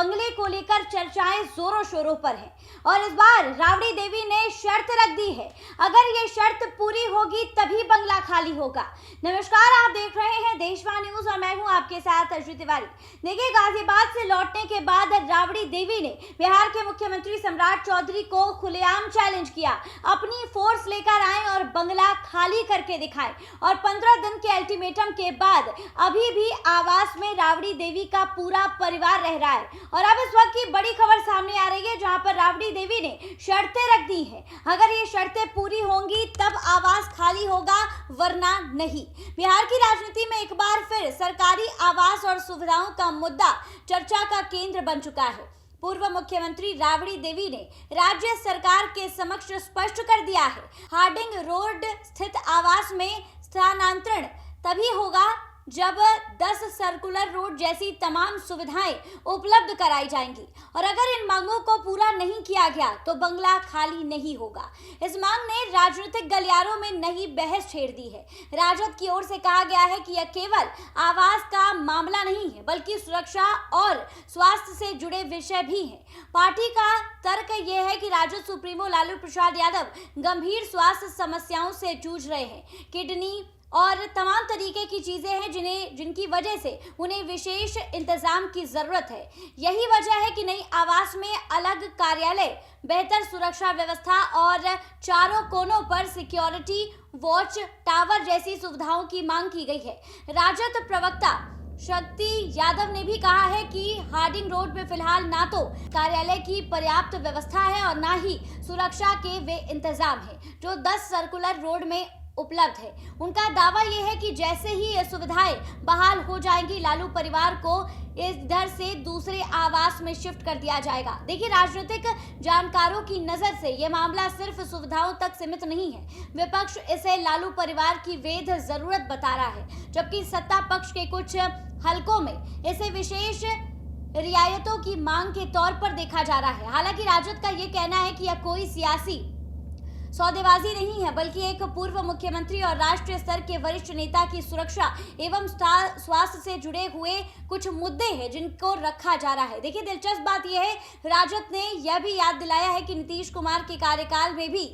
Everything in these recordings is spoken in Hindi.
बंगले को लेकर चर्चाएं जोरों शोरों पर हैं और इस बार राबड़ी देवी ने शर्त रख दी है, अगर ये शर्त पूरी होगी तभी बंगला खाली होगा। नमस्कार, आप देख रहे हैं देशवान न्यूज और मैं हूं आपके साथ अर्जुन तिवारी। देखिए, गाजियाबाद से लौटने के बाद राबड़ी देवी ने बिहार के मुख्यमंत्री सम्राट चौधरी को खुलेआम चैलेंज किया, अपनी फोर्स लेकर आए और बंगला खाली करके दिखाएं। और 15 दिन के अल्टीमेटम के बाद अभी भी आवास में राबड़ी देवी का पूरा परिवार रह रहा है। और अब इस वक्त की बड़ी खबर सामने आ रही है, जहां पर राबड़ी देवी ने शर्तें रख दी हैं, अगर ये शर्तें पूरी होंगी तब आवास खाली होगा, वरना नहीं। बिहार की राजनीति में एक बार फिर सरकारी आवास और सुविधाओं का मुद्दा चर्चा का केंद्र बन चुका है। पूर्व मुख्यमंत्री राबड़ी देवी ने राज्य सरकार के समक्ष स्पष्ट कर दिया है, हार्डिंग रोड स्थित आवास में स्थानांतरण तभी होगा जब 10 सर्कुलर रोड जैसी तमाम सुविधाएं उपलब्ध कराई जाएंगी और अगर इन मांगों को पूरा नहीं किया गया तो बंगला खाली नहीं होगा। इस मांग ने राजनीतिक गलियारों में नई बहस छेड़ दी है। राजद की ओर से कहा गया है कि यह केवल आवास का मामला नहीं है, बल्कि सुरक्षा और स्वास्थ्य से जुड़े विषय भी हैं। पार्टी का तर्क यह है कि राजद सुप्रीमो लालू प्रसाद यादव गंभीर स्वास्थ्य समस्याओं से जूझ रहे हैं। किडनी और तमाम तरीके की चीजें हैं जिनकी वजह से उन्हें विशेष इंतजाम की जरूरत है। यही वजह है कि नई आवास में अलग कार्यालय, बेहतर सुरक्षा व्यवस्था और चारों कोनों पर सिक्योरिटी वॉच टावर जैसी सुविधाओं की मांग की गई है। राजद प्रवक्ता शक्ति यादव ने भी कहा है कि हार्डिंग रोड में फिलहाल ना तो कार्यालय की पर्याप्त व्यवस्था है और ना ही सुरक्षा के वे इंतजाम है जो 10 सर्कुलर रोड में उपलब्ध है। उनका दावा यह है कि जैसे ही ये सुविधाएं बहाल हो जाएंगी, लालू परिवार को इधर से दूसरे आवास में शिफ्ट कर दिया जाएगा। देखिए, राजनीतिक जानकारों की नजर से यह मामला सिर्फ सुविधाओं तक सीमित नहीं है। विपक्ष इसे लालू परिवार की वेध जरूरत बता रहा है, जबकि सत्ता पक्ष के कुछ हलकों में इसे विशेष रियायतों की मांग के तौर पर देखा जा रहा है। हालांकि राजद का यह कहना है कि यह कोई सियासी सौदेबाजी नहीं है, बल्कि एक पूर्व मुख्यमंत्री और राष्ट्रीय स्तर के वरिष्ठ नेता की सुरक्षा एवं स्वास्थ्य से जुड़े हुए कुछ मुद्दे हैं जिनको रखा जा रहा है। देखिए, दिलचस्प बात यह है, राजद ने यह भी याद दिलाया है कि नीतीश कुमार के कार्यकाल में भी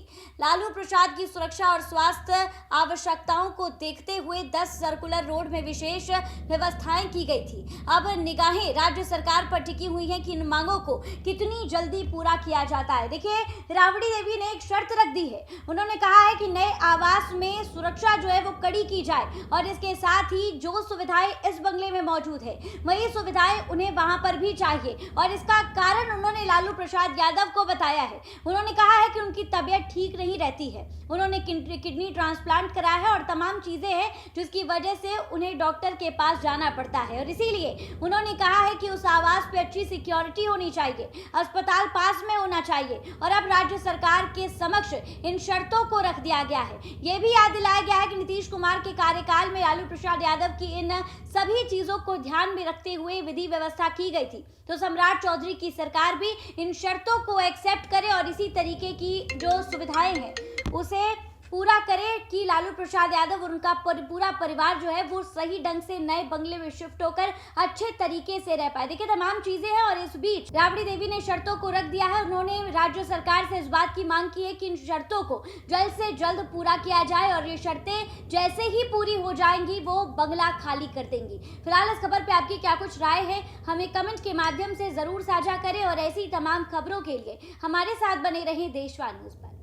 लालू प्रसाद की सुरक्षा और स्वास्थ्य आवश्यकताओं को देखते हुए 10 सर्कुलर रोड में विशेष व्यवस्थाएं की गई थी। अब निगाहें राज्य सरकार पर टिकी हुई हैं कि इन मांगों को कितनी जल्दी पूरा किया जाता है। देखिए, राबड़ी देवी ने एक शर्त रख दी है। उन्होंने कहा है कि नए आवास में सुरक्षा जो है वो कड़ी की जाए और इसके साथ ही जो सुविधाएं इस बंगले में मौजूद है वही सुविधाएं उन्हें वहां पर भी चाहिए। और इसका कारण उन्होंने लालू प्रसाद यादव को बताया है। उन्होंने कहा है कि उनकी तबीयत ठीक नहीं रहती है, उन्होंने किडनी ट्रांसप्लांट कराया है और तमाम चीजें हैं जिसकी वजह से उन्हें डॉक्टर के पास जाना पड़ता है। और इसीलिए उन्होंने कहा है कि उस आवास पे अच्छी सिक्योरिटी होनी चाहिए, अस्पताल पास में होना चाहिए। और अब राज्य सरकार के समक्ष इन शर्तों को रख दिया गया है। यह भी याद दिलाया गया है कि नीतीश कुमार के कार्यकाल में लालू प्रसाद यादव की इन सभी चीजों को ध्यान में रखते हुए विधि व्यवस्था की गई थी, तो सम्राट चौधरी की सरकार भी इन शर्तों को एक्सेप्ट करे और इसी तरीके की जो सुविधाएं हैं उसे पूरा करे कि लालू प्रसाद यादव और उनका पूरा परिवार जो है वो सही ढंग से नए बंगले में शिफ्ट होकर अच्छे तरीके से रह पाए। देखिए, तमाम चीजें हैं और इस बीच राबड़ी देवी ने शर्तों को रख दिया है। उन्होंने राज्य सरकार से इस बात की मांग की है कि इन शर्तों को जल्द से जल्द पूरा किया जाए और ये शर्तें जैसे ही पूरी हो जाएंगी वो बंगला खाली कर देंगी। फिलहाल इस खबर पे आपकी क्या कुछ राय है, हमें कमेंट के माध्यम से जरूर साझा करें और ऐसी तमाम खबरों के लिए हमारे साथ बने रहें देशवान न्यूज पर।